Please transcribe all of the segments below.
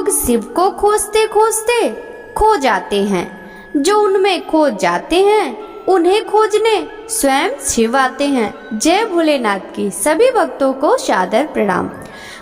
लोग शिव को खोजते खोजते खो जाते हैं, जो उनमें खो जाते हैं उन्हें खोजने स्वयं शिव आते हैं। जय भोलेनाथ की सभी भक्तों को सादर प्रणाम।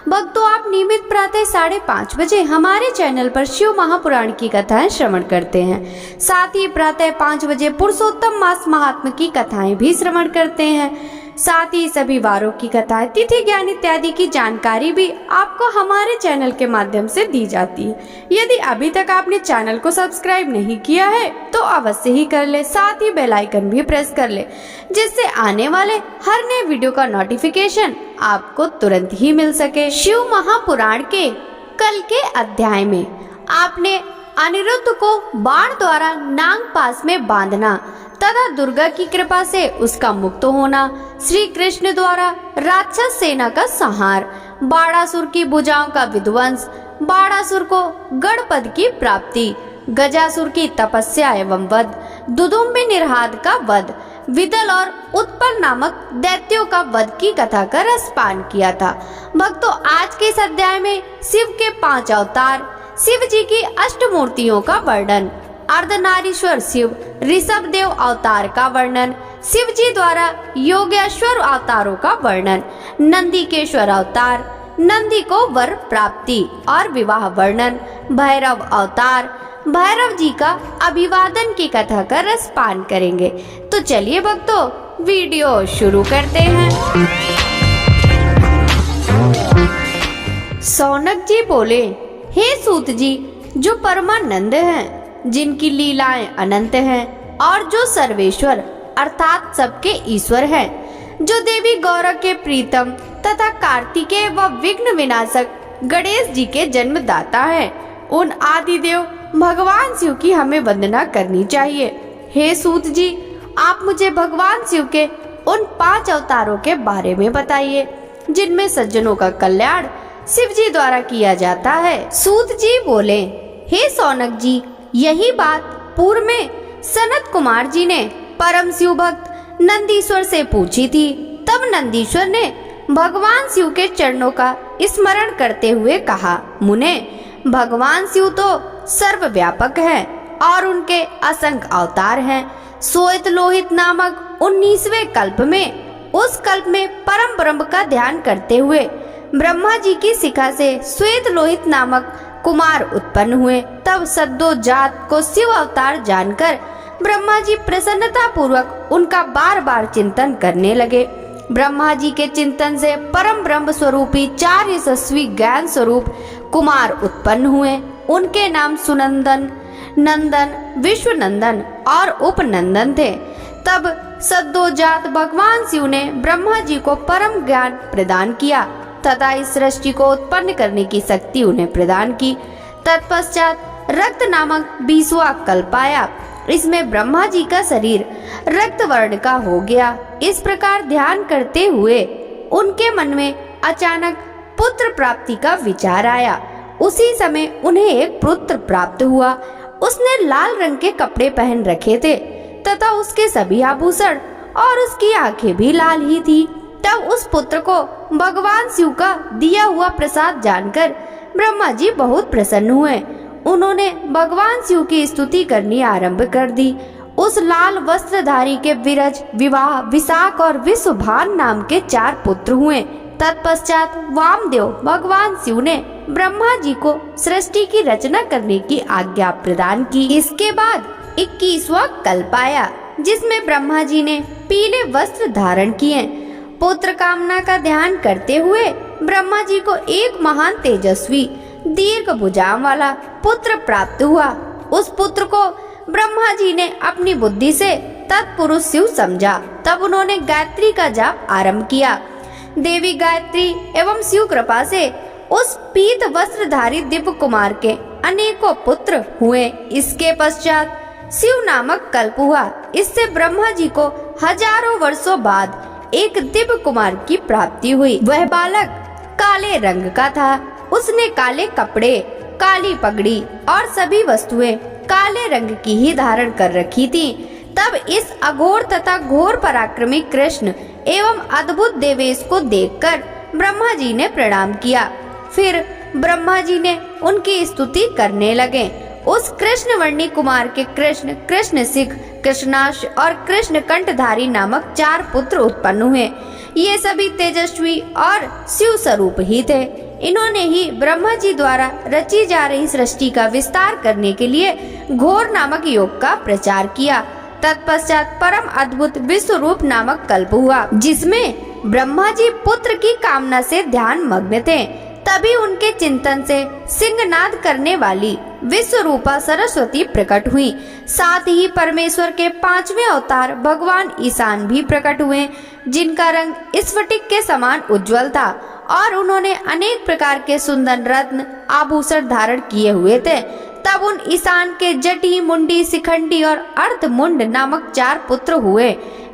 भक्तों, आप नियमित प्रातः 5:30 बजे हमारे चैनल पर शिव महापुराण की कथाएं श्रवण करते हैं। साथ ही प्रातः 5 बजे पुरुषोत्तम मास महात्म्य की कथाएं भी श्रवण करते हैं। साथ ही सभी वारों की कथाएं, तिथि ज्ञान इत्यादि की जानकारी भी आपको हमारे चैनल के माध्यम से दी जाती है। यदि अभी तक आपने चैनल को सब्सक्राइब नहीं किया है तो अवश्य ही कर ले, साथ ही बेल आइकन भी प्रेस कर ले, जिससे आने वाले हर नए वीडियो का नोटिफिकेशन आपको तुरंत ही मिल सके। शिव महापुराण के कल के अध्याय में आपने अनिरुद्ध को बाण द्वारा नाग पास में बांधना तथा दुर्गा की कृपा से उसका मुक्त होना, श्री कृष्ण द्वारा राक्षस सेना का संहार, बाणासुर की भुजाओं का विध्वंस, बाणासुर को गढ़ पद की प्राप्ति, गजासुर की तपस्या एवं वध, दुदुम्बि निरहाद का वध, विदल और उत्पल नामक दैत्यों का वध की कथा का रसपान किया था। भक्तों, आज के इस अध्याय में शिव के 5 अवतार, शिव जी की अष्टमूर्तियों का वर्णन, अर्धनारीश्वर शिव, ऋषभ देव अवतार का वर्णन, शिव जी द्वारा योगेश्वर अवतारों का वर्णन, नंदीकेश्वर अवतार, नंदी को वर प्राप्ति और विवाह वर्णन, भैरव अवतार, भैरव जी का अभिवादन की कथा का रसपान करेंगे। तो चलिए भक्तों, वीडियो शुरू करते हैं। सौनक जी बोले, हे सूत जी, जो परमानंद हैं, जिनकी लीलाएं अनंत हैं और जो सर्वेश्वर अर्थात सबके ईश्वर हैं, जो देवी गौरा के प्रीतम तथा कार्तिकेय व विघ्न विनाशक गणेश जी के जन्मदाता हैं, उन आदिदेव भगवान शिव की हमें वंदना करनी चाहिए। हे सूत जी, आप मुझे भगवान शिव के उन 5 अवतारों के बारे में बताइए, जिनमें सज्जनों का कल्याण शिव जी द्वारा किया जाता है। सूत जी बोले, हे सौनक जी, यही बात पूर्व में सनत कुमार जी ने परम शिव भक्त नंदीश्वर से पूछी थी। तब नंदीश्वर ने भगवान शिव के चरणों का स्मरण करते हुए कहा, मुने, भगवान शिव तो सर्वव्यापक हैं और उनके असंख्य अवतार हैं। श्वेत लोहित नामक 19वें कल्प में, उस कल्प में परम ब्रह्म का ध्यान करते हुए ब्रह्मा जी की शिखा से श्वेत लोहित नामक कुमार उत्पन्न हुए। तब सद्दो जात को शिव अवतार जानकर ब्रह्मा जी प्रसन्नता पूर्वक उनका बार बार चिंतन करने लगे। ब्रह्मा जी के चिंतन से परम ब्रह्म स्वरूपी 4 यशस्वी ज्ञान स्वरूप कुमार उत्पन्न हुए। उनके नाम सुनंदन, नंदन, विश्वनंदन और उपनंदन थे। तब सद्दो जात भगवान शिव ने ब्रह्मा जी को परम ज्ञान प्रदान किया तथा इस सृष्टि को उत्पन्न करने की शक्ति उन्हें प्रदान की। तत्पश्चात रक्त नामक 20वां कल्प आया। इसमें ब्रह्मा जी का शरीर रक्त वर्ण का हो गया। इस प्रकार ध्यान करते हुए उनके मन में अचानक पुत्र प्राप्ति का विचार आया। उसी समय उन्हें एक पुत्र प्राप्त हुआ। उसने लाल रंग के कपड़े पहन रखे थे तथा उसके सभी आभूषण और उसकी आंखें भी लाल ही थी। तब उस पुत्र को भगवान शिव का दिया हुआ प्रसाद जानकर ब्रह्मा जी बहुत प्रसन्न हुए। उन्होंने भगवान शिव की स्तुति करनी आरंभ कर दी। उस लाल वस्त्रधारी के विरज, विवाह, विशाख और विश्वभान नाम के 4 पुत्र हुए। तत्पश्चात वामदेव भगवान शिव ने ब्रह्मा जी को सृष्टि की रचना करने की आज्ञा प्रदान की। इसके बाद 21वां कल्प आया, जिसमें ब्रह्मा जी ने पीले वस्त्र धारण किए। पुत्र कामना का ध्यान करते हुए ब्रह्मा जी को एक महान तेजस्वी दीर्घ भुजाओं वाला पुत्र प्राप्त हुआ। उस पुत्र को ब्रह्मा जी ने अपनी बुद्धि से तत्पुरुष शिव समझा। तब उन्होंने गायत्री का जाप आरंभ किया। देवी गायत्री एवं शिव कृपा से उस पीत वस्त्रधारी दिव्य कुमार के अनेकों पुत्र हुए। इसके पश्चात शिव नामक कल्प हुआ। इससे ब्रह्मा जी को हजारों वर्षों बाद एक दिव्य कुमार की प्राप्ति हुई। वह बालक काले रंग का था। उसने काले कपड़े, काली पगड़ी और सभी वस्तुएं काले रंग की ही धारण कर रखी थी। तब इस अघोर तथा घोर पराक्रमी कृष्ण एवं अद्भुत देवेश को देखकर ब्रह्मा जी ने प्रणाम किया। फिर ब्रह्मा जी ने उनकी स्तुति करने लगे। उस कृष्णवर्णी कुमार के कृष्ण, कृष्णसिंह, कृष्णाश और कृष्ण कंठधारी नामक 4 पुत्र उत्पन्न हुए। ये सभी तेजस्वी और शिव स्वरूप ही थे। इन्होंने ही ब्रह्मा जी द्वारा रची जा रही सृष्टि का विस्तार करने के लिए घोर नामक योग का प्रचार किया। तत्पश्चात परम अद्भुत विश्व रूप नामक कल्प हुआ, जिसमें ब्रह्मा जी पुत्र की कामना से ध्यान मग्न थे। तभी उनके चिंतन से सिंहनाद करने वाली विश्व रूपा सरस्वती प्रकट हुई। साथ ही परमेश्वर के 5वें अवतार भगवान ईशान भी प्रकट हुए, जिनका रंग स्फटिक के समान उज्जवल था और उन्होंने अनेक प्रकार के सुंदर रत्न आभूषण धारण किए हुए थे। तब उन ईशान के जटी, मुंडी, शिखंडी और अर्धमुंड नामक 4 पुत्र हुए।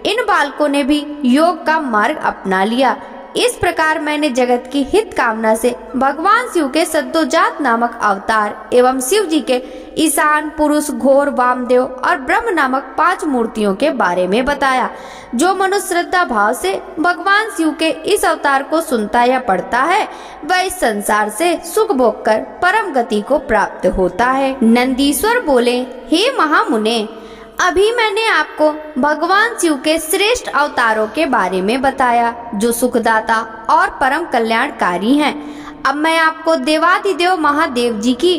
इन बालकों ने भी योग का मार्ग अपना लिया। इस प्रकार मैंने जगत की हित कामना से भगवान शिव के सद्योजात नामक अवतार एवं शिव जी के ईशान, पुरुष, घोर, वामदेव और ब्रह्म नामक 5 मूर्तियों के बारे में बताया। जो मनुष्य श्रद्धा भाव से भगवान शिव के इस अवतार को सुनता या पढ़ता है, वह इस संसार से सुख भोग कर परम गति को प्राप्त होता है। नंदीश्वर बोले, हे महामुने, अभी मैंने आपको भगवान शिव के श्रेष्ठ अवतारों के बारे में बताया, जो सुखदाता और परम कल्याणकारी हैं। अब मैं आपको देवाधिदेव महादेव जी की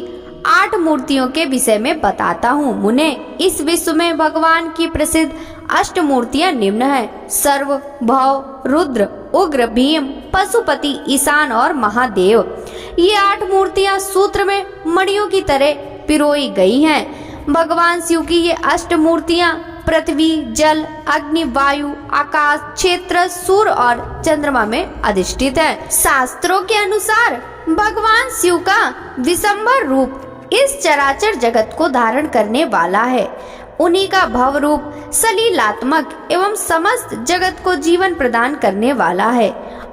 8 मूर्तियों के विषय में बताता हूँ। मुने, इस विश्व में भगवान की प्रसिद्ध 8 मूर्तियाँ निम्न हैं: सर्व, भव, रुद्र, उग्र, भीम, पशुपति, ईशान और महादेव। ये 8 मूर्तियाँ सूत्र में मणियों की तरह पिरोई गई हैं। भगवान शिव की ये 8 मूर्तियाँ पृथ्वी, जल, अग्नि, वायु, आकाश, क्षेत्र, सूर्य और चंद्रमा में अधिष्ठित है। शास्त्रों के अनुसार भगवान शिव का विशंबर रूप इस चराचर जगत को धारण करने वाला है। उन्हीं का भव रूप सलीलात्मक एवं समस्त जगत को जीवन प्रदान करने वाला है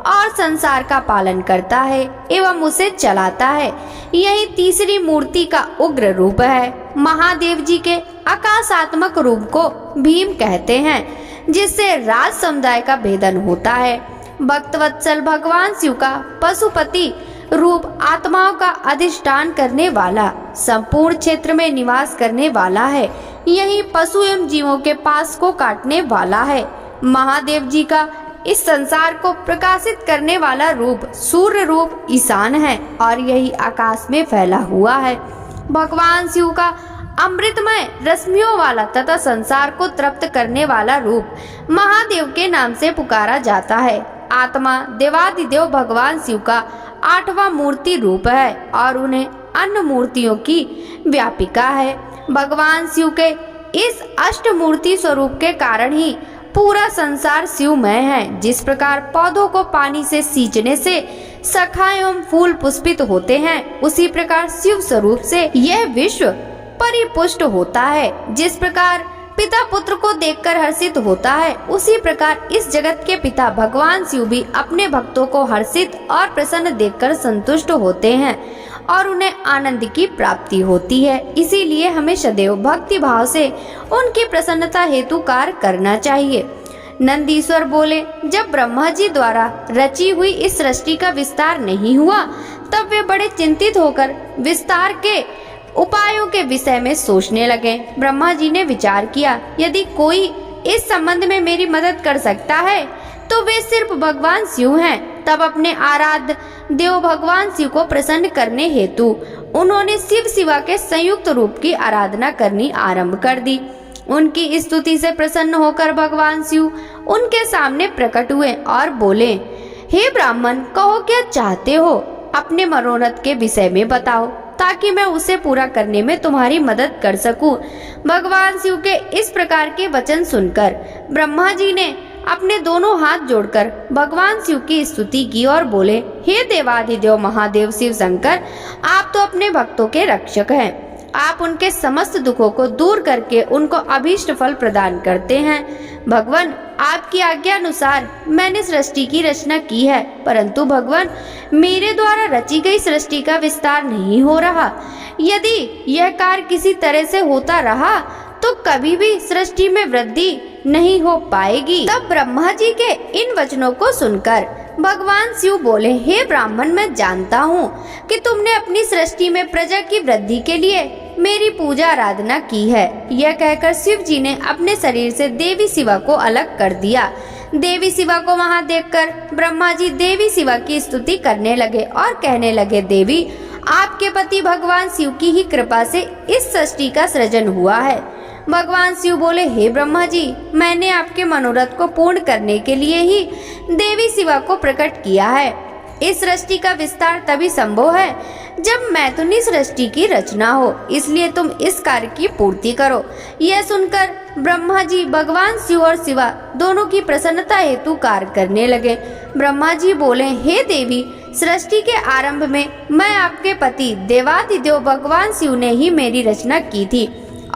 और संसार का पालन करता है एवं उसे चलाता है। यही तीसरी मूर्ति का उग्र रूप है। महादेव जी के आकाशात्मक रूप को भीम कहते हैं, जिससे राज समुदाय का भेदन होता है। भक्तवत्सल भगवान शिव का पशुपति रूप आत्माओं का अधिष्ठान करने वाला, संपूर्ण क्षेत्र में निवास करने वाला है। यही पशु एवं जीवों के पास को काटने वाला है। महादेव जी का इस संसार को प्रकाशित करने वाला रूप सूर्य रूप ईशान है और यही आकाश में फैला हुआ है। भगवान शिव का अमृतमय रश्मियों वाला तथा संसार को तृप्त करने वाला रूप महादेव के नाम से पुकारा जाता है। आत्मा देवाधिदेव भगवान शिव का 8वां मूर्ति रूप है और उन्हें अन्य मूर्तियों की व्यापिका है। भगवान शिव के इस अष्टमूर्ति स्वरूप के कारण ही पूरा संसार शिवमय है। जिस प्रकार पौधों को पानी से सींचने से शाखा एवं फूल पुष्पित होते हैं, उसी प्रकार शिव स्वरूप से यह विश्व परिपुष्ट होता है। जिस प्रकार पिता पुत्र को देखकर हर्षित होता है, उसी प्रकार इस जगत के पिता भगवान शिव भी अपने भक्तों को हर्षित और प्रसन्न देखकर संतुष्ट होते हैं और उन्हें आनंद की प्राप्ति होती है। इसीलिए हमें सदैव भक्ति भाव से उनकी प्रसन्नता हेतु कार्य करना चाहिए। नंदीश्वर बोले, जब ब्रह्मा जी द्वारा रची हुई इस सृष्टि का विस्तार नहीं हुआ, तब वे बड़े चिंतित होकर विस्तार के उपायों के विषय में सोचने लगे। ब्रह्मा जी ने विचार किया, यदि कोई इस संबंध में मेरी मदद कर सकता है तो वे सिर्फ भगवान शिव हैं। तब अपने आराध्य देव भगवान शिव को प्रसन्न करने हेतु उन्होंने शिव शिवा के संयुक्त रूप की आराधना करनी आरंभ कर दी। उनकी स्तुति से प्रसन्न होकर भगवान शिव उनके सामने प्रकट हुए और बोले, हे ब्राह्मण, कहो क्या चाहते हो? अपने मनोरथ के विषय में बताओ ताकि मैं उसे पूरा करने में तुम्हारी मदद कर सकूं। भगवान शिव के इस प्रकार के वचन सुनकर ब्रह्मा जी ने अपने दोनों हाथ जोड़कर भगवान शिव की स्तुति की और बोले, हे देवाधिदेव महादेव शिव शंकर, आप तो अपने भक्तों के रक्षक हैं। आप उनके समस्त दुखों को दूर करके उनको अभीष्ट फल प्रदान करते हैं। भगवान, आपकी आज्ञा अनुसार मैंने सृष्टि की रचना की है, परंतु भगवान, मेरे द्वारा रची गई सृष्टि का विस्तार नहीं हो रहा। यदि यह कार्य किसी तरह से होता रहा तो कभी भी सृष्टि में वृद्धि नहीं हो पाएगी। तब ब्रह्मा जी के इन वचनों को सुनकर भगवान शिव बोले, हे ब्राह्मण, मैं जानता हूँ कि तुमने अपनी सृष्टि में प्रजा की वृद्धि के लिए मेरी पूजा आराधना की है। यह कहकर शिव जी ने अपने शरीर से देवी शिवा को अलग कर दिया। देवी शिवा को वहां देखकर ब्रह्मा जी देवी शिवा की स्तुति करने लगे और कहने लगे, देवी, आपके पति भगवान शिव की ही कृपा से इस सृष्टि का सृजन हुआ है। भगवान शिव बोले, हे ब्रह्मा जी, मैंने आपके मनोरथ को पूर्ण करने के लिए ही देवी शिवा को प्रकट किया है। इस सृष्टि का विस्तार तभी संभव है जब मैथुनी सृष्टि की रचना हो, इसलिए तुम इस कार्य की पूर्ति करो। यह सुनकर ब्रह्मा जी भगवान शिव और शिवा दोनों की प्रसन्नता हेतु कार्य करने लगे। ब्रह्मा जी बोले, हे देवी, सृष्टि के आरंभ में मैं आपके पति देवाधिदेव भगवान शिव ने ही मेरी रचना की थी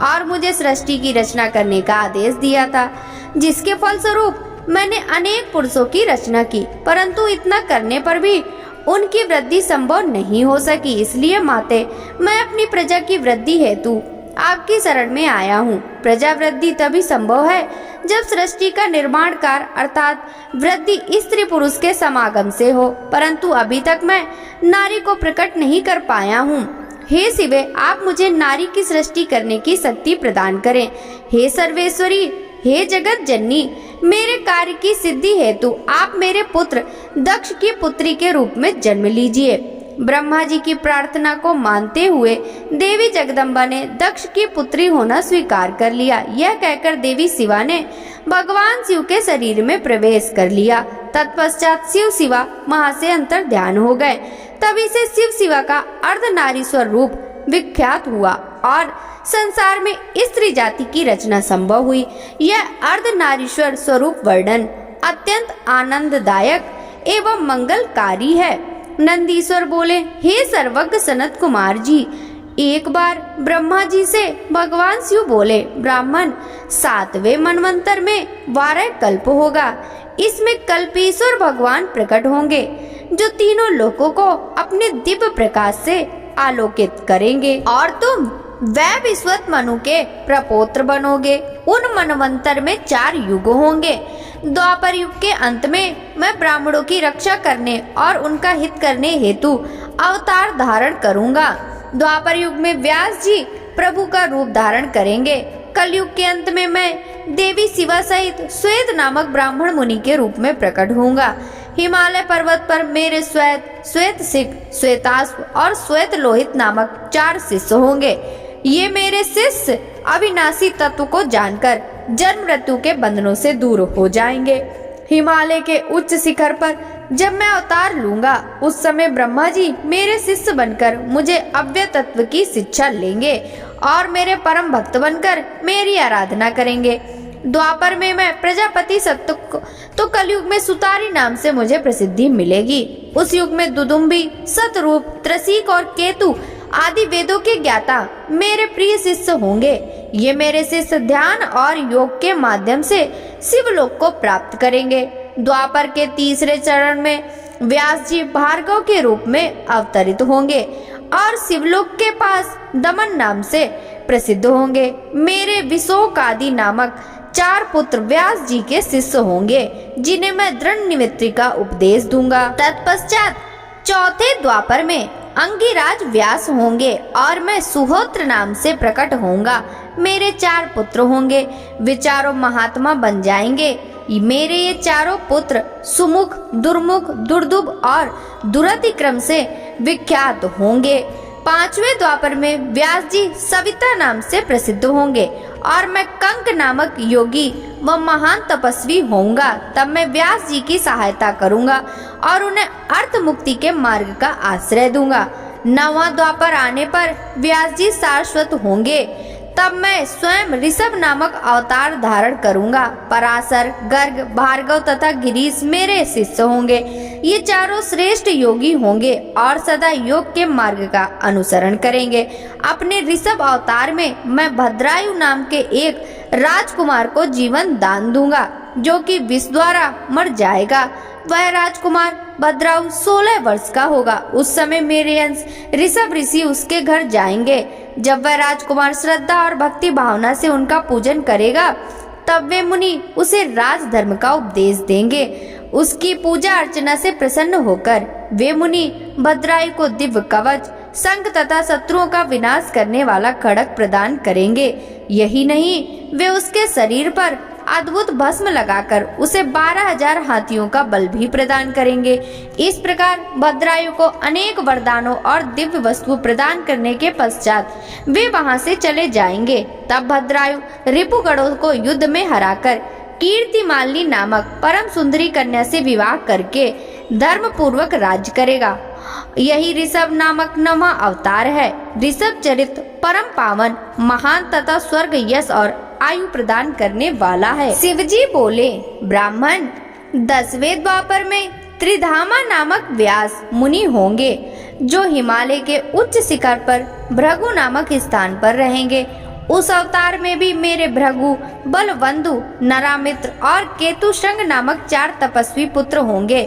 और मुझे सृष्टि की रचना करने का आदेश दिया था, जिसके फलस्वरूप मैंने अनेक पुरुषों की रचना की, परंतु इतना करने पर भी उनकी वृद्धि संभव नहीं हो सकी। इसलिए माते, मैं अपनी प्रजा की वृद्धि हेतु आपकी शरण में आया हूँ। प्रजा वृद्धि तभी संभव है जब सृष्टि का निर्माण कार्य अर्थात वृद्धि स्त्री पुरुष के समागम से हो, परंतु अभी तक मैं नारी को प्रकट नहीं कर पाया हूँ। हे शिवे, आप मुझे नारी की सृष्टि करने की शक्ति प्रदान करें। हे सर्वेश्वरी, हे जगत जननी, मेरे कार्य की सिद्धि हेतु आप मेरे पुत्र दक्ष की पुत्री के रूप में जन्म लीजिए। ब्रह्मा जी की प्रार्थना को मानते हुए देवी जगदम्बा ने दक्ष की पुत्री होना स्वीकार कर लिया। यह कहकर देवी शिवा ने भगवान शिव के शरीर में प्रवेश कर लिया। तत्पश्चात शिव शिवा वहां से अंतर ध्यान हो गए। तभी से शिव शिवा का अर्धनारीश्वर रूप विख्यात हुआ और संसार में स्त्री जाति की रचना संभव हुई। यह अर्धनारीश्वर स्वरूप वर्णन अत्यंत आनंददायक एवं मंगलकारी है। नंदीश्वर बोले, हे सर्वज्ञ सनत कुमार जी, एक बार ब्रह्मा जी से भगवान शिव बोले, ब्राह्मण, 7वें मनवंतर में 12 कल्प होगा। इसमें कल्पेश्वर भगवान प्रकट होंगे जो तीनों लोकों को अपने दिव्य प्रकाश से आलोकित करेंगे और तुम वैवस्वत मनु के प्रपौत्र बनोगे। उन मनवंतर में 4 युग होंगे। द्वापर युग के अंत में मैं ब्राह्मणों की रक्षा करने और उनका हित करने हेतु अवतार धारण करूंगा। द्वापर युग में व्यास जी प्रभु का रूप धारण करेंगे। कलयुग के अंत में मैं देवी शिवा सहित श्वेत नामक ब्राह्मण मुनि के रूप में प्रकट होऊंगा। हिमालय पर्वत पर मेरे श्वेत, श्वेत सिक, श्वेताश्व और श्वेत लोहित नामक 4 शिष्य होंगे। ये मेरे शिष्य अविनाशी तत्व को जानकर जन्म मृत्यु के बंधनों से दूर हो जाएंगे। हिमालय के उच्च शिखर पर जब मैं अवतार लूंगा, उस समय ब्रह्मा जी मेरे शिष्य बनकर मुझे अव्यय तत्व की शिक्षा लेंगे और मेरे परम भक्त बनकर मेरी आराधना करेंगे। द्वापर में मैं प्रजापति सत्य तो कलयुग में सुतारी नाम से मुझे प्रसिद्धि मिलेगी। उस युग में दुदुम्बी, सतरूप, त्रसीक और केतु आदि वेदों के ज्ञाता मेरे प्रिय शिष्य होंगे। ये मेरे शिष्य ध्यान और योग के माध्यम से शिवलोक को प्राप्त करेंगे। द्वापर के 3रे चरण में व्यास जी भार्गव के रूप में अवतरित होंगे और शिवलोक के पास दमन नाम से प्रसिद्ध होंगे। मेरे विशोक आदि नामक 4 पुत्र व्यास जी के शिष्य होंगे, जिन्हें मैं दृढ़ निमित्ति का उपदेश दूंगा। तत्पश्चात 4थे द्वापर में अंगिराज व्यास होंगे और मैं सुहोत्र नाम से प्रकट होऊंगा। मेरे 4 पुत्र होंगे, वे चारों महात्मा बन जाएंगे। मेरे ये चारों पुत्र सुमुख, दुर्मुख, दुर्दुभ और दुरतिक्रम से विख्यात होंगे। 5वें द्वापर में व्यास जी सविता नाम से प्रसिद्ध होंगे और मैं कंक नामक योगी व महान तपस्वी होऊंगा। तब मैं व्यास जी की सहायता करूंगा और उन्हें अर्थ मुक्ति के मार्ग का आश्रय दूंगा। 9वां द्वापर आने पर व्यास जी शाश्वत होंगे। तब मैं स्वयं ऋषभ नामक अवतार धारण करूंगा। पराशर, गर्ग, भार्गव तथा गिरीश मेरे शिष्य होंगे। ये चारों श्रेष्ठ योगी होंगे और सदा योग के मार्ग का अनुसरण करेंगे। अपने ऋषभ अवतार में मैं भद्रायु नाम के एक राजकुमार को जीवन दान दूंगा, जो कि विष द्वारा मर जाएगा। वह राजकुमार भद्रायु 16 वर्ष का होगा। उस समय मेरे अंश ऋषभ ऋषि उसके घर जाएंगे। जब वह राजकुमार श्रद्धा और भक्ति भावना से उनका पूजन करेगा, तब वे मुनि उसे राजधर्म का उपदेश देंगे। उसकी पूजा अर्चना से प्रसन्न होकर वे मुनि भद्रायु को दिव्य कवच, संग तथा शत्रुओं का विनाश करने वाला खड्ग प्रदान करेंगे। यही नहीं, वे उसके शरीर पर अद्भुत भस्म लगाकर उसे 12,000 हाथियों का बल भी प्रदान करेंगे। इस प्रकार भद्रायु को अनेक वरदानों और दिव्य वस्तु प्रदान करने के पश्चात वे वहां से चले जाएंगे। तब भद्रायु रिपुगणों को युद्ध में हराकर कीर्तिमालिनी नामक परम सुंदरी कन्या से विवाह करके धर्म पूर्वक राज्य करेगा। यही ऋषभ नामक नवा अवतार है। ऋषभ चरित्र परम पावन, महान तथा स्वर्ग, यश और आयु प्रदान करने वाला है। शिवजी बोले, ब्राह्मण, 10वें द्वापर में त्रिधामा नामक व्यास मुनि होंगे, जो हिमालय के उच्च शिखर पर भृगु नामक स्थान पर रहेंगे। उस अवतार में भी मेरे भृगु, बलवंदु, नरामित्र और केतुशृंग नामक 4 तपस्वी पुत्र होंगे।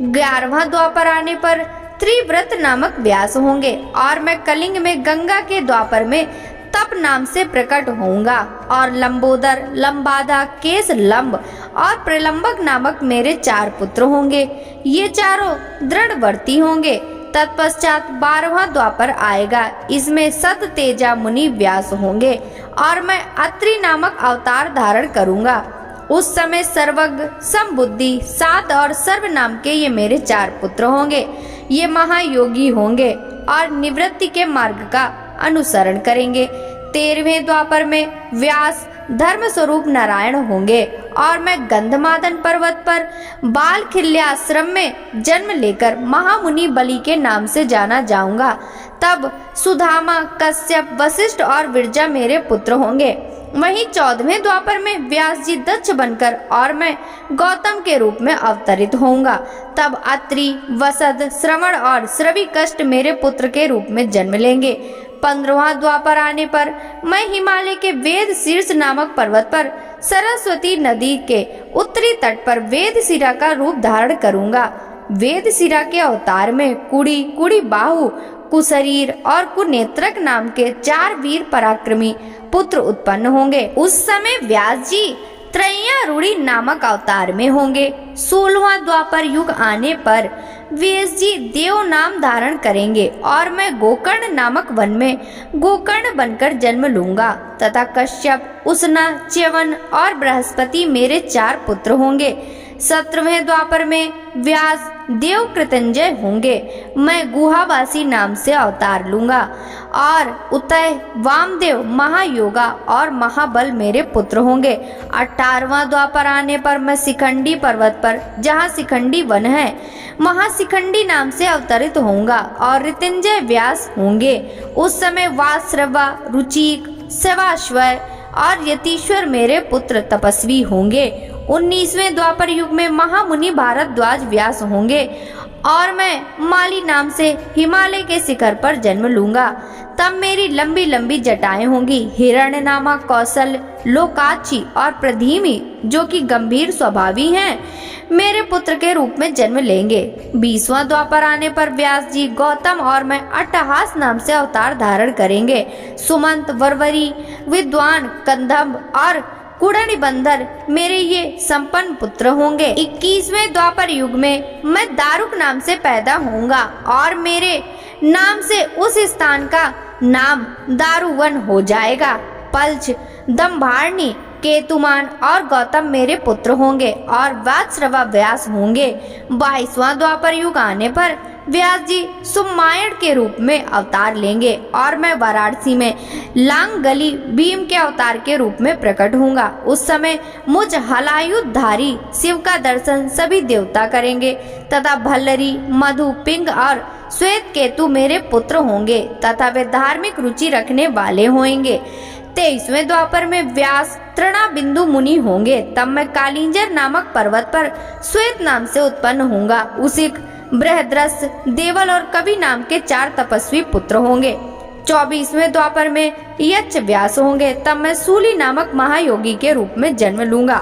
11वां द्वापर आने पर त्रिव्रत नामक व्यास होंगे और मैं कलिंग में गंगा के द्वापर में तप नाम से प्रकट होऊंगा। और लंबोदर, लंबादा, केस लंब और प्रलंबक नामक मेरे 4 पुत्र होंगे। ये चारों दृढ़वर्ती होंगे। तत्पश्चात 12वां द्वापर आएगा। इसमें सत तेजा मुनि व्यास होंगे और मैं अत्रि नामक अवतार धारण करूंगा। उस समय सर्वज्ञ, समबुद्धि, सात और सर्व नाम के ये मेरे 4 पुत्र होंगे। ये महायोगी होंगे और निवृत्ति के मार्ग का अनुसरण करेंगे। 13वें द्वापर में व्यास धर्म स्वरूप नारायण होंगे और मैं गंधमादन पर्वत पर बालखिल्य आश्रम में जन्म लेकर महामुनि बलि के नाम से जाना जाऊंगा। तब सुधामा, कश्यप, वशिष्ठ और विरजा मेरे पुत्र होंगे। वहीं 14वें द्वापर में व्यास जी दक्ष बनकर और मैं गौतम के रूप में अवतरित होऊंगा। तब अत्रि, वसद, श्रवण और श्रवी कष्ट मेरे पुत्र के रूप में जन्म लेंगे। 15वां द्वापर आने पर मैं हिमालय के वेद शीर्ष नामक पर्वत पर सरस्वती नदी के उत्तरी तट पर वेदशिरा का रूप धारण करूंगा। वेदशिरा के अवतार में कुड़ी, कुड़ी बाहु, कुशरीर और कुनेत्रक नाम के 4 वीर पराक्रमी पुत्र उत्पन्न होंगे। उस समय व्यास जी त्रय्यारूढ़ी नामक अवतार में होंगे। 16वां द्वापर युग आने पर व्यास जी देव नाम धारण करेंगे और मैं गोकर्ण नामक वन में गोकर्ण बनकर जन्म लूंगा तथा कश्यप, उष्णा, च्यवन और बृहस्पति मेरे 4 पुत्र होंगे। 17वें द्वापर में व्यास देव कृतंजय होंगे। मैं गुहावासी नाम से अवतार लूंगा और उतय, वामदेव, महायोगा और महाबल मेरे पुत्र होंगे। 18वां द्वापर आने पर मैं शिखंडी पर्वत पर, जहाँ शिखंडी वन है, महाशिखंडी नाम से अवतरित होऊंगा और ऋतंजय व्यास होंगे। उस समय वासृवा, रुचिक, शवाश्वय और यतीश्वर मेरे पुत्र तपस्वी होंगे। 19वें द्वापर युग में महामुनि भारद्वाज व्यास होंगे और मैं माली नाम से हिमालय के शिखर पर जन्म लूंगा। तब मेरी लंबी लंबी जटाएं होंगी। हिरण्यनामा, कौशल, लोकाक्षी और प्रधीमी, जो कि गंभीर स्वभावी हैं, मेरे पुत्र के रूप में जन्म लेंगे। 20वां द्वापर आने पर व्यास जी गौतम और मैं अट्टहास नाम से अवतार धारण करेंगे। सुमंत, वरवरी, विद्वान, कंधम और कुड़निबंधर मेरे ये संपन्न पुत्र होंगे। 21वें द्वापर युग में मैं दारुक नाम से पैदा होऊंगा और मेरे नाम से उस स्थान का नाम दारुवन हो जाएगा। पल्च, दंभारणी, केतुमान और गौतम मेरे पुत्र होंगे और वात्स्रवा व्यास होंगे। 22वां द्वापर युग आने पर व्यास जी सुमायण के रूप में अवतार लेंगे और मैं वाराणसी में लांगली भीम के अवतार के रूप में प्रकट होऊंगा। उस समय मुझ हलायुधारी शिव का दर्शन सभी देवता करेंगे तथा भल्लरी, मधु, पिंग और श्वेत केतु मेरे पुत्र होंगे तथा वे धार्मिक रुचि रखने वाले होंगे। 23वें द्वापर में व्यास तृणाबिंदु मुनि होंगे। तब मैं कालिंजर नामक पर्वत पर श्वेत नाम से उत्पन्न होऊंगा। उसिक, बृहद्रस, देवल और कवि नाम के 4 तपस्वी पुत्र होंगे। 24वें द्वापर में यक्ष व्यास होंगे। तब मैं सूली नामक महायोगी के रूप में जन्म लूंगा।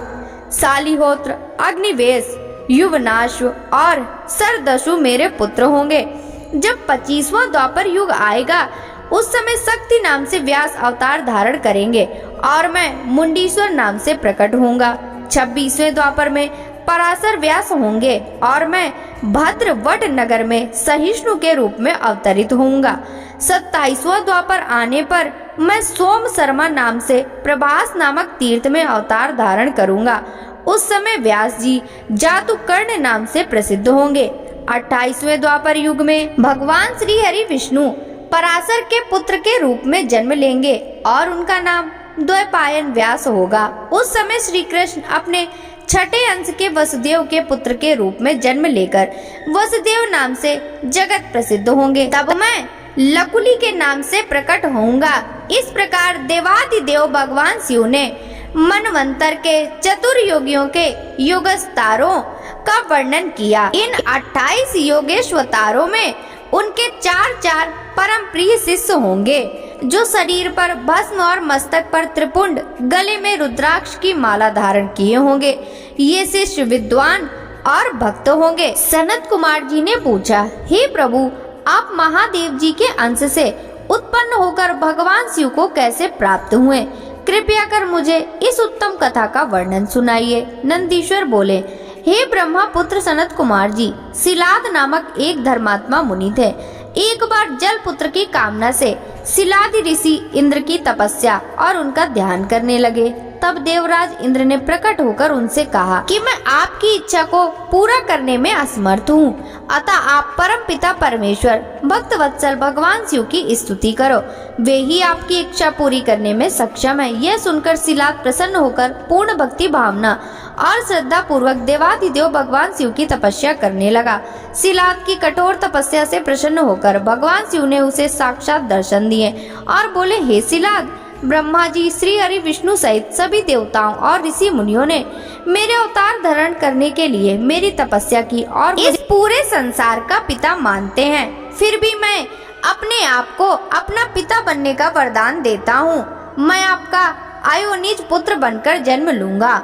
सालिहोत्र, अग्निवेश, युवनाश्व और सरदशु मेरे पुत्र होंगे। जब 25वां द्वापर युग आएगा उस समय शक्ति नाम से व्यास अवतार धारण करेंगे और मैं मुंडीश्वर नाम से प्रकट होऊंगा। 26वें द्वापर में पराशर व्यास होंगे और मैं भद्रवट नगर में सहिष्णु के रूप में अवतरित होऊंगा। 27वां द्वापर आने पर मैं सोम शर्मा नाम से प्रभास नामक तीर्थ में अवतार धारण करूंगा। उस समय व्यास जी जातुकर्ण नाम से प्रसिद्ध होंगे। 28वें द्वापर युग में भगवान श्री हरि विष्णु पराशर के पुत्र के रूप में जन्म लेंगे और उनका नाम द्वैपायन व्यास होगा। उस समय श्री कृष्ण अपने छठे अंश के वसुदेव के पुत्र के रूप में जन्म लेकर वसुदेव नाम से जगत प्रसिद्ध होंगे। तब मैं लकुली के नाम से प्रकट होऊंगा। इस प्रकार देवादिदेव भगवान शिव ने मनवंतर के चतुर्योगियों के योगस्तारों का वर्णन किया। इन 28 योगेश्वतारों में उनके 4 परम प्रिय शिष्य होंगे, जो शरीर पर भस्म और मस्तक पर त्रिपुंड, गले में रुद्राक्ष की माला धारण किए होंगे। ये शिष्य विद्वान और भक्त होंगे। सनत कुमार जी ने पूछा, हे प्रभु, आप महादेव जी के अंश से उत्पन्न होकर भगवान शिव को कैसे प्राप्त हुए? कृपया कर मुझे इस उत्तम कथा का वर्णन सुनाइए। नंदीश्वर बोले, हे ब्रह्मा पुत्र सनत कुमार जी, सिलाद नामक एक धर्मात्मा मुनि थे। एक बार जल पुत्र की कामना से सिलादी ऋषि इंद्र की तपस्या और उनका ध्यान करने लगे। तब देवराज इंद्र ने प्रकट होकर उनसे कहा कि मैं आपकी इच्छा को पूरा करने में असमर्थ हूँ, अतः आप परम पिता परमेश्वर भक्त वत्सल भगवान शिव की स्तुति करो, वे ही आपकी इच्छा पूरी करने में सक्षम है। यह सुनकर सिलाद प्रसन्न होकर पूर्ण भक्ति भावना और श्रद्धा पूर्वक देवादिदेव भगवान शिव की तपस्या करने लगा। सिलाद की कठोर तपस्या से प्रसन्न होकर भगवान शिव ने उसे साक्षात दर्शन दिए और बोले, हे सिलाद, ब्रह्मा जी, श्री हरि विष्णु सहित सभी देवताओं और ऋषि मुनियों ने मेरे अवतार धारण करने के लिए मेरी तपस्या की और इस पूरे संसार का पिता मानते हैं। फिर भी मैं अपने आप को अपना पिता बनने का वरदान देता हूँ। मैं आपका आयोनिज पुत्र बनकर जन्म लूंगा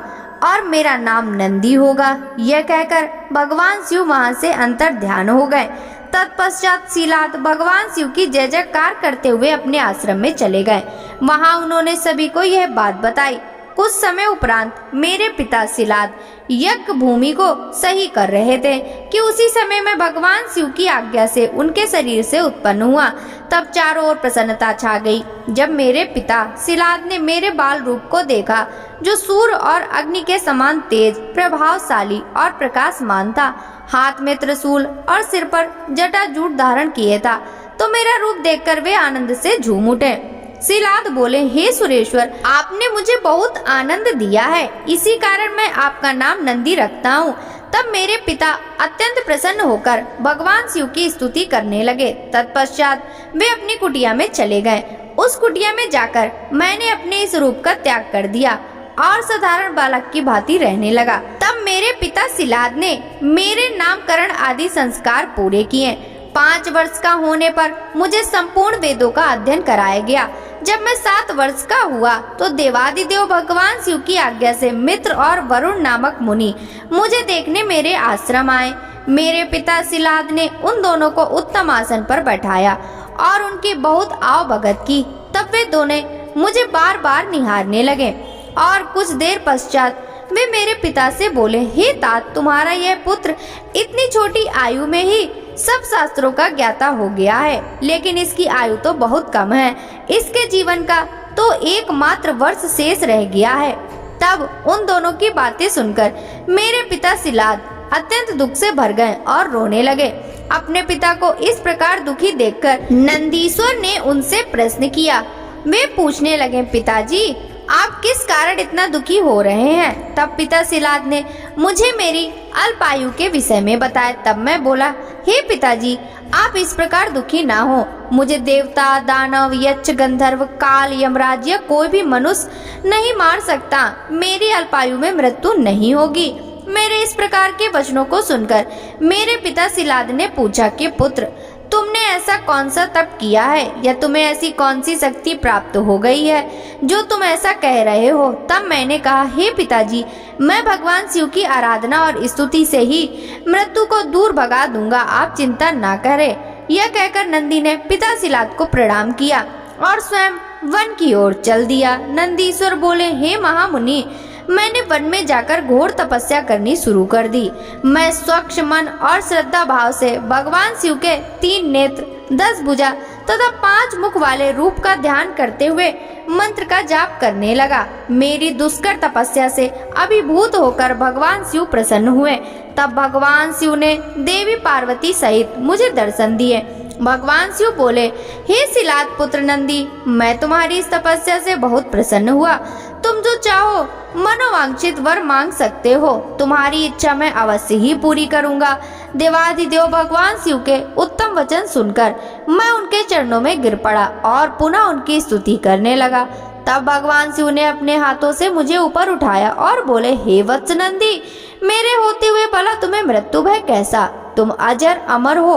और मेरा नाम नंदी होगा। यह कहकर भगवान शिव वहां से अंतर ध्यान हो गए। तत्पश्चात सिलाद भगवान शिव की जय जयकार करते हुए अपने आश्रम में चले गए। वहां उन्होंने सभी को यह बात बताई। कुछ समय उपरांत मेरे पिता सिलाद यज्ञ भूमि को सही कर रहे थे कि उसी समय में भगवान शिव की आज्ञा से उनके शरीर से उत्पन्न हुआ। तब चारों ओर प्रसन्नता छा गई। जब मेरे पिता सिलाद ने मेरे बाल रूप को देखा, जो सूर्य और अग्नि के समान तेज, प्रभावशाली और प्रकाशमान था, हाथ में त्रिशूल और सिर पर जटाजूट धारण किए था, तो मेरा रूप देखकर वे आनंद से झूम उठे। सिलाद बोले, हे सुरेश्वर, आपने मुझे बहुत आनंद दिया है, इसी कारण मैं आपका नाम नंदी रखता हूँ। तब मेरे पिता अत्यंत प्रसन्न होकर भगवान शिव की स्तुति करने लगे। तत्पश्चात वे अपनी कुटिया में चले गए। उस कुटिया में जाकर मैंने अपने इस रूप का त्याग कर दिया और साधारण बालक की भांति रहने लगा। तब मेरे पिता सिलाद ने मेरे नामकरण आदि संस्कार पूरे किए। 5 वर्ष का होने पर मुझे संपूर्ण वेदों का अध्ययन कराया गया। जब मैं 7 वर्ष का हुआ तो देवादिदेव भगवान शिव की आज्ञा से मित्र और वरुण नामक मुनि मुझे देखने मेरे आश्रम आए। मेरे पिता सिलाद ने उन दोनों को उत्तम आसन पर बैठाया और उनकी बहुत आवभगत की। तब वे दोनों मुझे बार बार निहारने लगे और कुछ देर पश्चात वे मेरे पिता से बोले, हे तात, तुम्हारा यह पुत्र इतनी छोटी आयु में ही सब शास्त्रों का ज्ञाता हो गया है, लेकिन इसकी आयु तो बहुत कम है। इसके जीवन का तो एकमात्र वर्ष शेष रह गया है। तब उन दोनों की बातें सुनकर मेरे पिता सिलाद अत्यंत दुख से भर गए और रोने लगे। अपने पिता को इस प्रकार दुखी देखकर नंदीश्वर ने उनसे प्रश्न किया। वे पूछने लगे, पिताजी, आप किस कारण इतना दुखी हो रहे हैं? तब पिता सिलाद ने मुझे मेरी अल्पायु के विषय में बताया। तब मैं बोला, हे पिताजी, आप इस प्रकार दुखी ना हो। मुझे देवता, दानव, यक्ष, गंधर्व, काल, यमराज या कोई भी मनुष्य नहीं मार सकता। मेरी अल्पायु में मृत्यु नहीं होगी। मेरे इस प्रकार के वचनों को सुनकर मेरे पिता सिलाद ने पूछा कि पुत्र, तुमने ऐसा कौन सा तप किया है या तुम्हें ऐसी कौन सी शक्ति प्राप्त हो गई है जो तुम ऐसा कह रहे हो? तब मैंने कहा, हे पिताजी, मैं भगवान शिव की आराधना और स्तुति से ही मृत्यु को दूर भगा दूंगा, आप चिंता ना करें। यह कहकर नंदी ने पिता सिलाद को प्रणाम किया और स्वयं वन की ओर चल दिया। नंदीश्वर बोले, हे महामुनि, मैंने वन में जाकर घोर तपस्या करनी शुरू कर दी। मैं स्वच्छ मन और श्रद्धा भाव से भगवान शिव के 3 नेत्र, 10 भुजा तथा 5 मुख वाले रूप का ध्यान करते हुए मंत्र का जाप करने लगा। मेरी दुष्कर तपस्या से अभिभूत होकर भगवान शिव प्रसन्न हुए। तब भगवान शिव ने देवी पार्वती सहित मुझे दर्शन दिए। भगवान शिव बोले, हे शिलाद पुत्र नंदी, मैं तुम्हारी इस तपस्या से बहुत प्रसन्न हुआ। तुम जो चाहो मनोवांछित वर मांग सकते हो। तुम्हारी इच्छा मैं अवश्य ही पूरी करूंगा। देवाधिदेव भगवान शिव के उत्तम वचन सुनकर मैं उनके चरणों में गिर पड़ा और पुनः उनकी स्तुति करने लगा। तब भगवान शिव ने अपने हाथों से मुझे ऊपर उठाया और बोले, हे वत्स नंदी, मेरे होते हुए भला तुम्हें मृत्यु भय कैसा? तुम अजर अमर हो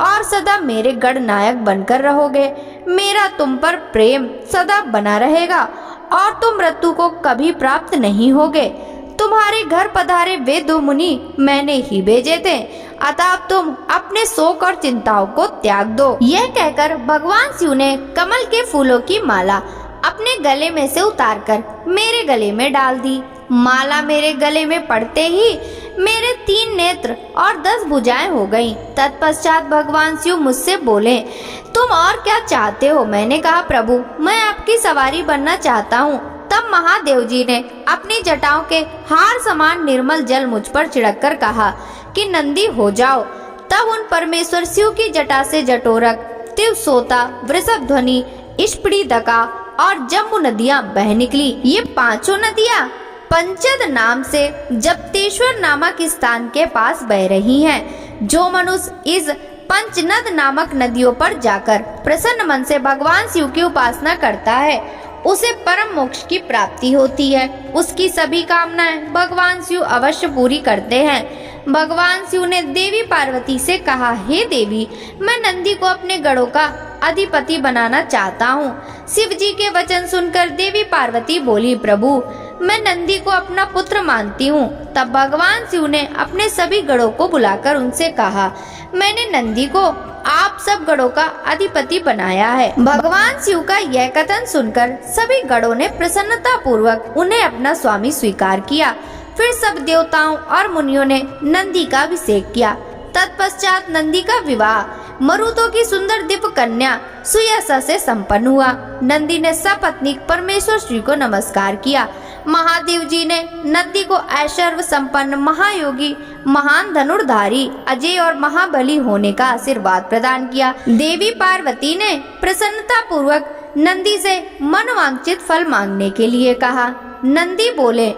और सदा मेरे गढ़ नायक बनकर रहोगे। मेरा तुम पर प्रेम सदा बना रहेगा और तुम मृत्यु को कभी प्राप्त नहीं होगे। तुम्हारे घर पधारे वे 2 मुनि मैंने ही भेजे थे, अतः अब तुम अपने शोक और चिंताओं को त्याग दो। यह कहकर भगवान शिव ने कमल के फूलों की माला अपने गले में से उतारकर मेरे गले में डाल दी। माला मेरे गले में पड़ते ही मेरे 3 नेत्र और 10 भुजाएं हो गईं। तत्पश्चात भगवान शिव मुझसे बोले, तुम और क्या चाहते हो? मैंने कहा, प्रभु, मैं आपकी सवारी बनना चाहता हूँ। तब महादेव जी ने अपनी जटाओं के हार समान निर्मल जल मुझ पर छिड़क कर कहा कि नंदी हो जाओ। तब उन परमेश्वर शिव की जटा से जटोरक, तिवसोता, वृषभ ध्वनि, इष्पड़ीदका और जम्बू नदियां बह निकली। ये 5 नदियां पंचद नाम से जप्तेश्वर नामक स्थान के पास बह रही हैं। जो मनुष्य इस पंचनद नामक नदियों पर जाकर प्रसन्न मन से भगवान शिव की उपासना करता है, उसे परम मोक्ष की प्राप्ति होती है। उसकी सभी कामनाएं भगवान शिव अवश्य पूरी करते हैं। भगवान शिव ने देवी पार्वती से कहा, हे देवी, मैं नंदी को अपने गढ़ों का अधिपति बनाना चाहता हूँ। शिव जी के वचन सुनकर देवी पार्वती बोली, प्रभु, मैं नंदी को अपना पुत्र मानती हूँ। तब भगवान शिव ने अपने सभी गढ़ों को बुलाकर उनसे कहा, मैंने नंदी को आप सब गढ़ों का अधिपति बनाया है। भगवान शिव का यह कथन सुनकर सभी गढ़ों ने प्रसन्नता पूर्वक उन्हें अपना स्वामी स्वीकार किया। फिर सब देवताओं और मुनियों ने नंदी का अभिषेक किया। तत्पश्चात नंदी का विवाह मरुतों की सुंदर दीप कन्या सुयसा से संपन्न हुआ। नंदी ने सपत्नीक परमेश्वर श्री को नमस्कार किया। महादेव जी ने नंदी को ऐश्वर्य संपन्न महायोगी, महान धनुर्धारी, अजय और महाबली होने का आशीर्वाद प्रदान किया। देवी पार्वती ने प्रसन्नता पूर्वक नंदी से मनोवांछित फल मांगने के लिए कहा। नंदी बोले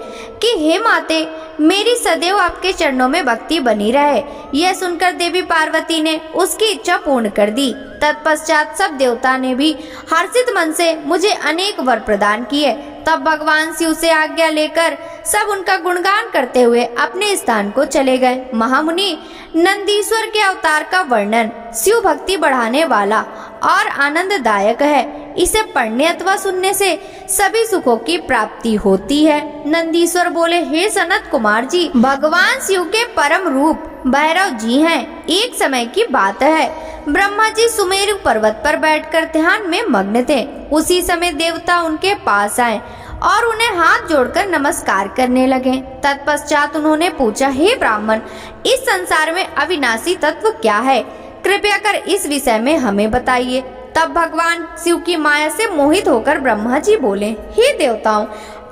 कि हे माते, मेरी सदैव आपके चरणों में भक्ति बनी रहे। यह सुनकर देवी पार्वती ने उसकी इच्छा पूर्ण कर दी। तत्पश्चात सब देवता ने भी हर्षित मन से मुझे अनेक वर प्रदान किए। तब भगवान शिव से आज्ञा लेकर सब उनका गुणगान करते हुए अपने स्थान को चले गए। महामुनि, नंदीश्वर के अवतार का वर्णन शिव भक्ति बढ़ाने वाला और आनंददायक है। इसे पढ़ने अथवा सुनने से सभी सुखों की प्राप्ति होती है। नंदीश्वर बोले, हे सनत कुमार जी, भगवान शिव के परम रूप भैरव जी हैं। एक समय की बात है, ब्रह्मा जी सुमेरु पर्वत पर बैठकर ध्यान में मग्न थे। उसी समय देवता उनके पास आए और उन्हें हाथ जोड़कर नमस्कार करने लगे। तत्पश्चात उन्होंने पूछा, हे ब्राह्मण, इस संसार में अविनाशी तत्व क्या है? कृपया कर इस विषय में हमें बताइए। तब भगवान शिव की माया से मोहित होकर ब्रह्मा जी बोले, हे देवताओं,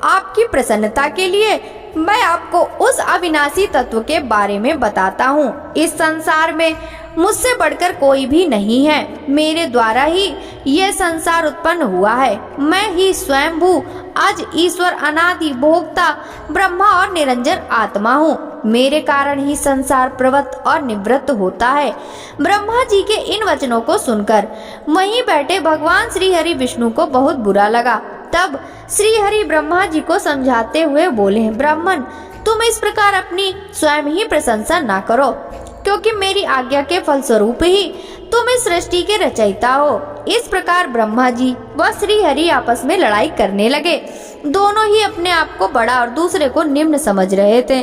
आपकी प्रसन्नता के लिए मैं आपको उस अविनाशी तत्व के बारे में बताता हूँ। इस संसार में मुझसे बढ़कर कोई भी नहीं है। मेरे द्वारा ही यह संसार उत्पन्न हुआ है। मैं ही स्वयंभू आज ईश्वर, अनादि भोक्ता, ब्रह्मा और निरंजन आत्मा हूँ। मेरे कारण ही संसार प्रवृत्त और निवृत्त होता है। ब्रह्मा जी के इन वचनों को सुनकर वहीं बैठे भगवान श्री हरि विष्णु को बहुत बुरा लगा। तब श्री हरि ब्रह्मा जी को समझाते हुए बोले, ब्राह्मण, तुम इस प्रकार अपनी स्वयं ही प्रशंसा ना करो, क्योंकि मेरी आज्ञा के फलस्वरूप ही तुम इस सृष्टि के रचयिता हो। इस प्रकार ब्रह्मा जी व श्री हरि आपस में लड़ाई करने लगे। दोनों ही अपने आप को बड़ा और दूसरे को निम्न समझ रहे थे।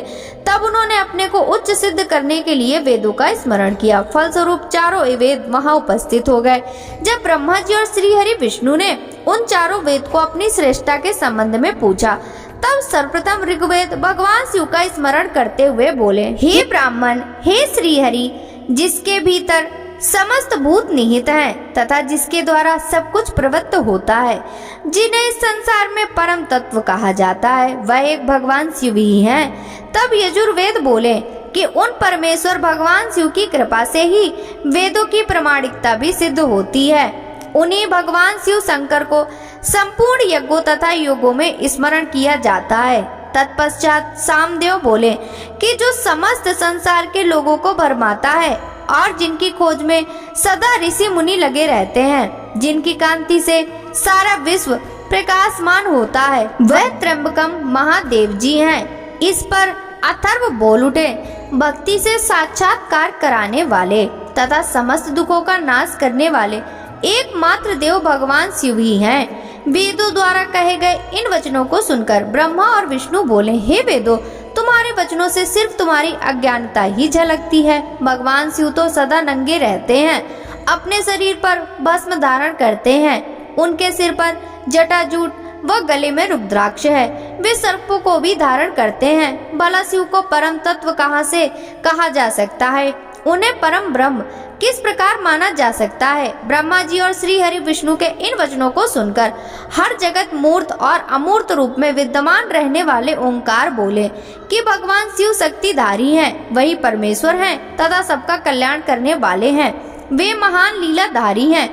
तब उन्होंने अपने को उच्च सिद्ध करने के लिए वेदों का स्मरण किया। फलस्वरूप चारों वेद वहां उपस्थित हो गए। जब ब्रह्मा जी और श्री हरि विष्णु ने उन चारों वेद को अपनी श्रेष्ठता के संबंध में पूछा, तब सर्वप्रथम ऋग्वेद भगवान शिव का स्मरण करते हुए बोले, हे ब्राह्मण, हे श्रीहरि, जिसके भीतर समस्त भूत निहित हैं तथा जिसके द्वारा सब कुछ प्रवृत्त होता है, जिन्हें इस संसार में परम तत्व कहा जाता है, वह एक भगवान शिव ही हैं। तब यजुर्वेद बोले कि उन परमेश्वर भगवान शिव की कृपा से ही वेदों की प्रामाणिकता भी सिद्ध होती है। उन्हीं भगवान शिव शंकर को संपूर्ण यज्ञों तथा योगों में स्मरण किया जाता है। तत्पश्चात सामदेव बोले कि जो समस्त संसार के लोगों को भरमाता है और जिनकी खोज में सदा ऋषि मुनि लगे रहते हैं, जिनकी कांति से सारा विश्व प्रकाशमान होता है, वह त्र्यंबकम महादेव जी हैं। इस पर अथर्व बोल उठे, भक्ति से साक्षात्कार कराने वाले तथा समस्त दुखों का नाश करने वाले एकमात्र देव भगवान शिव ही हैं। वेदों द्वारा कहे गए इन वचनों को सुनकर ब्रह्मा और विष्णु बोले, हे वेदों, तुम्हारे वचनों से सिर्फ तुम्हारी अज्ञानता ही झलकती है। भगवान शिव तो सदा नंगे रहते हैं, अपने शरीर पर भस्म धारण करते हैं, उनके सिर पर जटाजूट व गले में रुद्राक्ष है, वे सर्पों को भी धारण करते हैं। भला शिव को परम तत्व कहाँ से कहा जा सकता है? उन्हें परम ब्रह्म किस प्रकार माना जा सकता है? ब्रह्मा जी और श्री हरि विष्णु के इन वचनों को सुनकर हर जगत मूर्त और अमूर्त रूप में विद्यमान रहने वाले ओंकार बोले कि भगवान शिव शक्तिधारी हैं, वही परमेश्वर हैं तथा सबका कल्याण करने वाले हैं। वे महान लीलाधारी हैं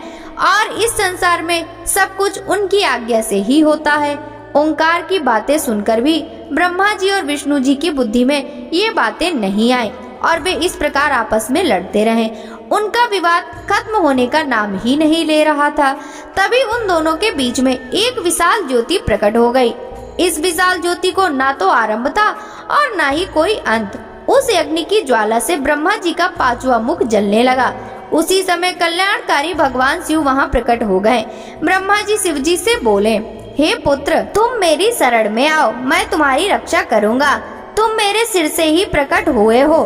और इस संसार में सब कुछ उनकी आज्ञा से ही होता है। ओंकार की बातें सुनकर भी ब्रह्मा जी और विष्णु जी की बुद्धि में ये बातें नहीं आई और वे इस प्रकार आपस में लड़ते रहे। उनका विवाद खत्म होने का नाम ही नहीं ले रहा था। तभी उन दोनों के बीच में एक विशाल ज्योति प्रकट हो गई। इस विशाल ज्योति को ना तो आरंभ था और ना ही कोई अंत। उस अग्नि की ज्वाला से ब्रह्मा जी का पांचवा मुख जलने लगा। उसी समय कल्याणकारी भगवान शिव वहां प्रकट हो गए। ब्रह्मा जी शिव जी से बोले, हे पुत्र, तुम मेरी शरण में आओ, मैं तुम्हारी रक्षा करूंगा। तुम मेरे सिर से ही प्रकट हुए हो।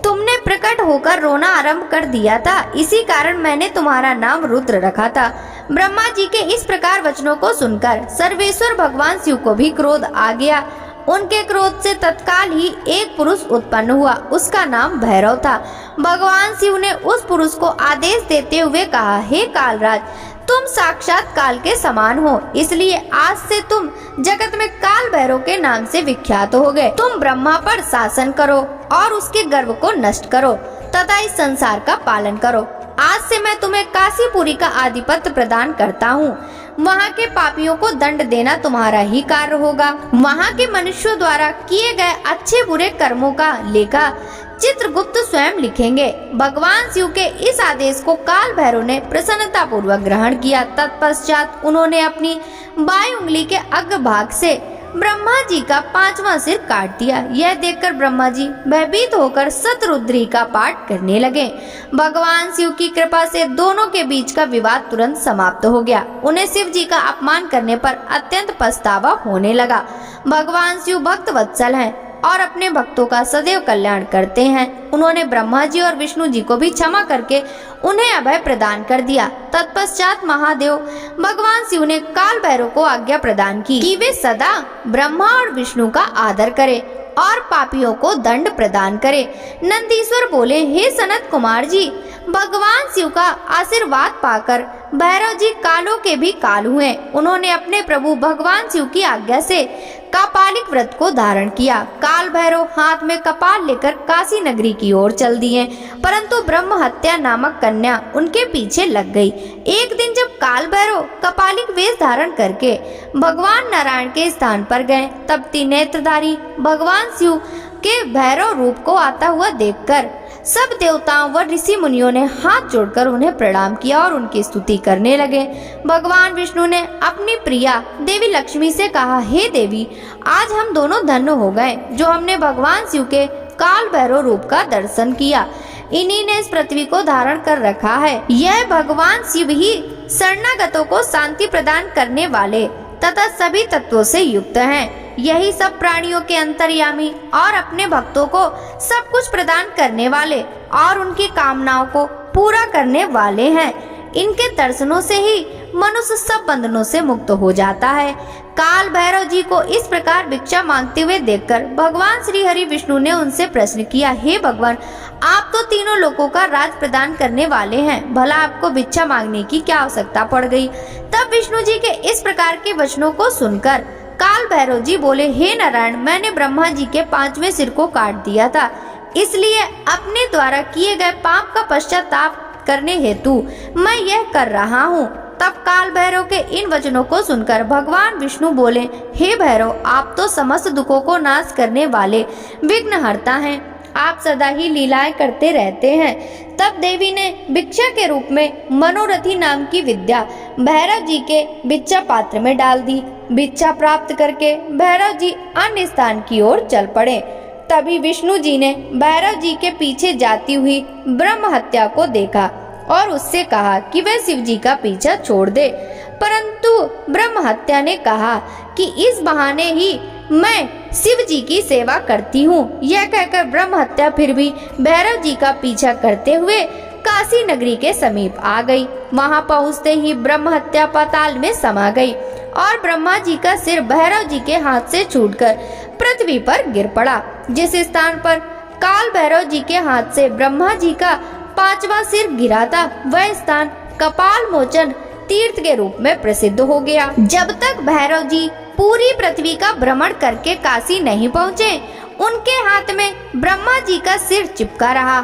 तुमने प्रकट होकर रोना आरंभ कर दिया था, इसी कारण मैंने तुम्हारा नाम रुद्र रखा था। ब्रह्मा जी के इस प्रकार वचनों को सुनकर सर्वेश्वर भगवान शिव को भी क्रोध आ गया। उनके क्रोध से तत्काल ही एक पुरुष उत्पन्न हुआ, उसका नाम भैरव था। भगवान शिव ने उस पुरुष को आदेश देते हुए कहा, हे कालराज, तुम साक्षात काल के समान हो, इसलिए आज से तुम जगत में काल भैरव के नाम से विख्यात हो गए। तुम ब्रह्मा पर शासन करो और उसके गर्व को नष्ट करो तथा इस संसार का पालन करो। आज से मैं तुम्हें काशीपुरी का आधिपत्य प्रदान करता हूँ। वहाँ के पापियों को दंड देना तुम्हारा ही कार्य होगा। वहाँ के मनुष्यों द्वारा किए गए अच्छे बुरे कर्मों का लेखा चित्रगुप्त स्वयं लिखेंगे। भगवान शिव के इस आदेश को काल भैरव ने प्रसन्नता पूर्वक ग्रहण किया। तत्पश्चात उन्होंने अपनी बाईं उंगली के अग्रभाग से ब्रह्मा जी का पांचवा सिर काट दिया। यह देखकर ब्रह्मा जी भयभीत होकर शतरुद्री का पाठ करने लगे। भगवान शिव की कृपा से दोनों के बीच का विवाद तुरंत समाप्त हो गया। उन्हें शिव जी का अपमान करने पर अत्यंत पछतावा होने लगा। भगवान शिव भक्त वत्सल हैं और अपने भक्तों का सदैव कल्याण करते हैं। उन्होंने ब्रह्मा जी और विष्णु जी को भी क्षमा करके उन्हें अभय प्रदान कर दिया। तत्पश्चात महादेव भगवान शिव ने काल भैरव को आज्ञा प्रदान की कि वे सदा ब्रह्मा और विष्णु का आदर करें और पापियों को दंड प्रदान करे। नंदीश्वर बोले, हे सनत कुमार जी, भगवान शिव का आशीर्वाद पाकर भैरव जी कालों के भी काल हुए। उन्होंने अपने प्रभु भगवान शिव की आज्ञा से कपालिक व्रत को धारण किया। काल भैरव हाथ में कपाल लेकर काशी नगरी की ओर चल दिए, परंतु ब्रह्म हत्या नामक कन्या उनके पीछे लग गई। एक दिन जब काल भैरव कपालिक वेश धारण करके भगवान नारायण के स्थान पर गए, तब त्रिनेत्रधारी भगवान शिव के भैरव रूप को आता हुआ देखकर सब देवताओं व ऋषि मुनियों ने हाथ जोड़कर उन्हें प्रणाम किया और उनकी स्तुति करने लगे। भगवान विष्णु ने अपनी प्रिया देवी लक्ष्मी से कहा, हे देवी, आज हम दोनों धन्य हो गए जो हमने भगवान शिव के काल भैरव रूप का दर्शन किया। इन्हीं ने इस पृथ्वी को धारण कर रखा है। यह भगवान शिव ही शरणागतों को शांति प्रदान करने वाले तथा सभी तत्वों से युक्त हैं। यही सब प्राणियों के अंतर्यामी और अपने भक्तों को सब कुछ प्रदान करने वाले और उनकी कामनाओं को पूरा करने वाले हैं। इनके दर्शनों से ही मनुष्य सब बंधनों से मुक्त हो जाता है। काल भैरव जी को इस प्रकार भिक्षा मांगते हुए देखकर भगवान श्री हरि विष्णु ने उनसे प्रश्न किया, हे भगवान, आप तो तीनों लोगों का राज प्रदान करने वाले हैं, भला आपको भिक्षा मांगने की क्या आवश्यकता पड़ गई। तब विष्णु जी के इस प्रकार के वचनों को सुनकर काल भैरव जी बोले, हे नारायण, मैंने ब्रह्मा जी के 5वें सिर को काट दिया था, इसलिए अपने द्वारा किए गए पाप का पश्चाताप करने हेतु मैं यह कर रहा हूँ। तब काल भैरव के इन वचनों को सुनकर भगवान विष्णु बोले, हे भैरव, आप तो समस्त दुखों को नाश करने वाले विघ्नहर्ता हैं, आप सदा ही लीलाएं करते रहते हैं। तब देवी ने भिक्षा के रूप में मनोरथी नाम की विद्या भैरव जी के भिक्षा पात्र में डाल दी। भिक्षा प्राप्त करके भैरव जी अन्य स्थान की ओर चल पड़े। तभी विष्णु जी ने भैरव जी के पीछे जाती हुई ब्रह्म हत्या को देखा और उससे कहा कि वह शिव जी का पीछा छोड़ दे, परंतु ब्रह्म हत्या ने कहा कि इस बहाने ही मैं शिव जी की सेवा करती हूँ। यह कहकर ब्रह्म हत्या फिर भी भैरव जी का पीछा करते हुए काशी नगरी के समीप आ गई। वहां पहुंचते ही ब्रह्म हत्या पाताल में समा गई और ब्रह्मा जी का सिर भैरव जी के हाथ से छूटकर पृथ्वी पर गिर पड़ा। जिस स्थान पर काल भैरव जी के हाथ से ब्रह्मा जी का 5वां सिर गिरा था, वह स्थान कपाल मोचन तीर्थ के रूप में प्रसिद्ध हो गया। जब तक भैरव जी पूरी पृथ्वी का भ्रमण करके काशी नहीं पहुँचे, उनके हाथ में ब्रह्मा जी का सिर चिपका रहा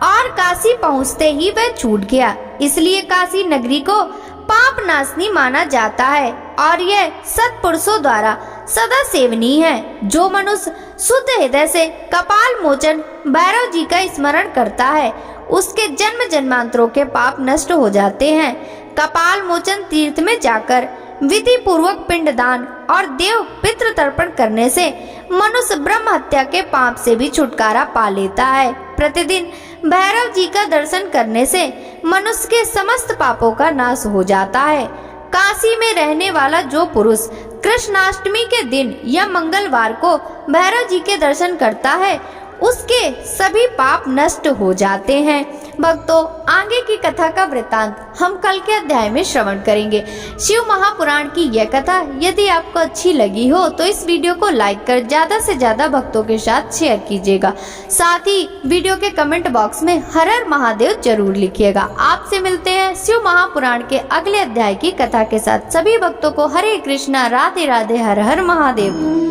और काशी पहुँचते ही वह छूट गया। इसलिए काशी नगरी को पाप नाशनी माना जाता है और यह सत्पुरुषों द्वारा सदा सेवनीय है। जो मनुष्य शुद्ध हृदय से कपाल मोचन भैरव जी का स्मरण करता है, उसके जन्म जन्मांतरों के पाप नष्ट हो जाते हैं। कपाल मोचन तीर्थ में जाकर विधि पूर्वक पिंडदान और देव पितृ तर्पण करने से मनुष्य ब्रह्म हत्या के पाप से भी छुटकारा पा लेता है। प्रतिदिन भैरव जी का दर्शन करने से मनुष्य के समस्त पापों का नाश हो जाता है। काशी में रहने वाला जो पुरुष कृष्णाष्टमी के दिन या मंगलवार को भैरव जी के दर्शन करता है, उसके सभी पाप नष्ट हो जाते हैं। भक्तों, आगे की कथा का वृतांत हम कल के अध्याय में श्रवण करेंगे। शिव महापुराण की यह कथा यदि आपको अच्छी लगी हो तो इस वीडियो को लाइक कर ज्यादा से ज्यादा भक्तों के साथ शेयर कीजिएगा। साथ ही वीडियो के कमेंट बॉक्स में हर हर महादेव जरूर लिखिएगा। आपसे मिलते हैं शिव महापुराण के अगले अध्याय की कथा के साथ। सभी भक्तों को हरे कृष्णा, राधे राधे, हर हर महादेव।